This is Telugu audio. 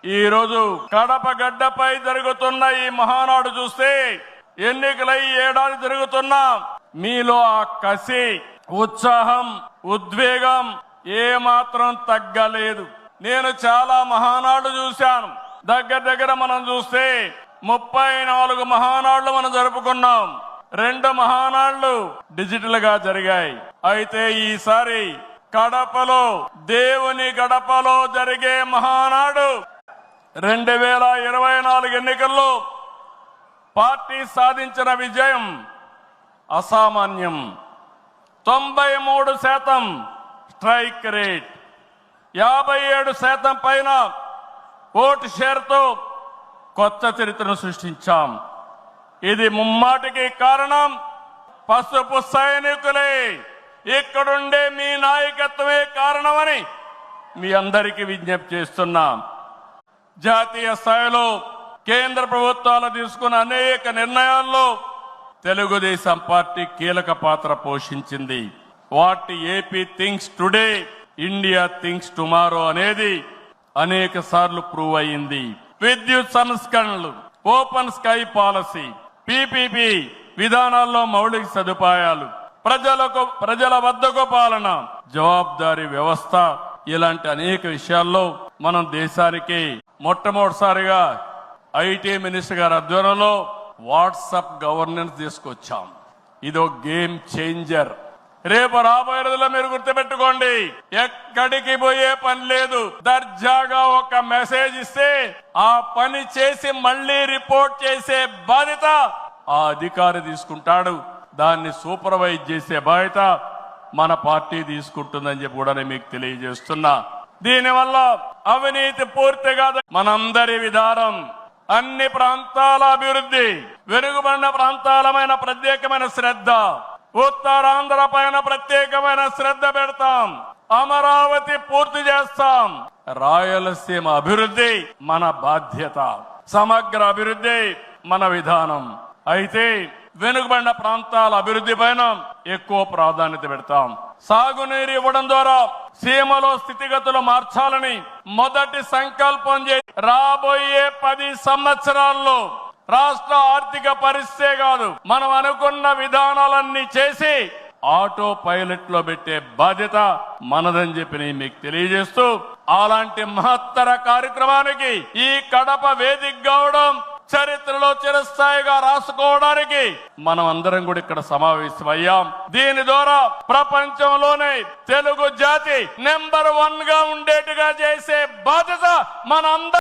ఈ రోజు కడప గడ్డపై జరుగుతున్న ఈ మహానాడు చూస్తే ఎన్నికలై ఏడాది జరుగుతున్నా మీలో ఆ కసి, ఉత్సాహం, ఉద్వేగం ఏమాత్రం తగ్గలేదు. నేను చాలా మహానాడు చూశాను. దగ్గర మనం చూస్తే 34 మహానాడులు మనం జరుపుకున్నాం. 2 మహానాడులు డిజిటల్ గా జరిగాయి. అయితే ఈసారి కడపలో, దేవుని గడపలో జరిగే మహానాడు 2024 ఎన్నికల్లో పార్టీ సాధించిన విజయం అసామాన్యం. 93% స్ట్రైక్ రేట్, 57% పైన ఓటు షేర్తో కొత్త చరిత్రను సృష్టించాం. ఇది ముమ్మాటికి కారణం పసుపు సైనికులే. ఇక్కడుండే మీ నాయకత్వమే కారణమని మీ అందరికీ విజ్ఞప్తి చేస్తున్నాం. జాతీయ స్థాయిలో కేంద్ర ప్రభుత్వాలు తీసుకున్న అనేక నిర్ణయాల్లో తెలుగుదేశం పార్టీ కీలక పాత్ర పోషించింది. What AP thinks today, India thinks tomorrow అనేది అనేక సార్లు ప్రూవ్ అయింది. విద్యుత్ సంస్కరణలు, ఓపెన్ స్కై పాలసీ, పీపీపీ విధానాల్లో మౌలిక సదుపాయాలు, ప్రజల వద్దకు పాలన, జవాబుదారీ వ్యవస్థ, ఇలాంటి అనేక విషయాల్లో మనం దేశానికి మొట్టమొదటిసారిగా ఐటీ మినిస్టర్ గారి ఆధ్వర్యంలో వాట్సాప్ గవర్నెన్స్ తీసుకొచ్చాం. ఇదో గేమ్ చేంజర్. రేపు రాబోయే రోజుల్లో మీరు గుర్తుపెట్టుకోండి, ఎక్కడికి పోయే పని లేదు. దర్జాగా ఒక మెసేజ్ ఇస్తే ఆ పని చేసి మళ్ళీ రిపోర్ట్ చేసే బాధ్యత ఆ అధికారి తీసుకుంటాడు. దాన్ని సూపర్వైజ్ చేసే బాధ్యత మన పార్టీ తీసుకుంటుందని చెప్పి కూడా నేను మీకు తెలియజేస్తున్నా. దీనివల్ల అవినీతి పూర్తిగా మనందరి విధానం, అన్ని ప్రాంతాల అభివృద్ధి, వెనుకబడిన ప్రాంతాలమైన ప్రత్యేకమైన శ్రద్ధ, ఉత్తరాంధ్ర పైన ప్రత్యేకమైన శ్రద్ధ పెడతాం. అమరావతి పూర్తి చేస్తాం. రాయలసీమ అభివృద్ధి మన బాధ్యత. సమగ్ర అభివృద్ధి మన విధానం. అయితే వెనుకబడిన ప్రాంతాల అభివృద్ధి పైన ఎక్కువ ప్రాధాన్యత పెడతాం. సాగునీరు ఇవ్వడం ద్వారా సీమలో స్థితిగతులు మార్చాలని మొదటి సంకల్పం చేసి రాబోయే 10 సంవత్సరాల్లో రాష్ట్ర ఆర్థిక పరిస్థితే కాదు, మనం అనుకున్న విధానాలన్నీ చేసి ఆటో పైలట్ లో పెట్టే బాధ్యత మనదని చెప్పి నేను మీకు తెలియజేస్తూ, అలాంటి మహత్తర కార్యక్రమానికి ఈ కడప వేదిక కావడం, చరిత్రలో చిరస్థాయిగా రాసుకోవడానికి మనం అందరం కూడా ఇక్కడ సమావేశమయ్యాం. దీని ద్వారా ప్రపంచంలోనే తెలుగు జాతి నెంబర్ 1 గా ఉండేట్టుగా చేసే బాధ్యత మన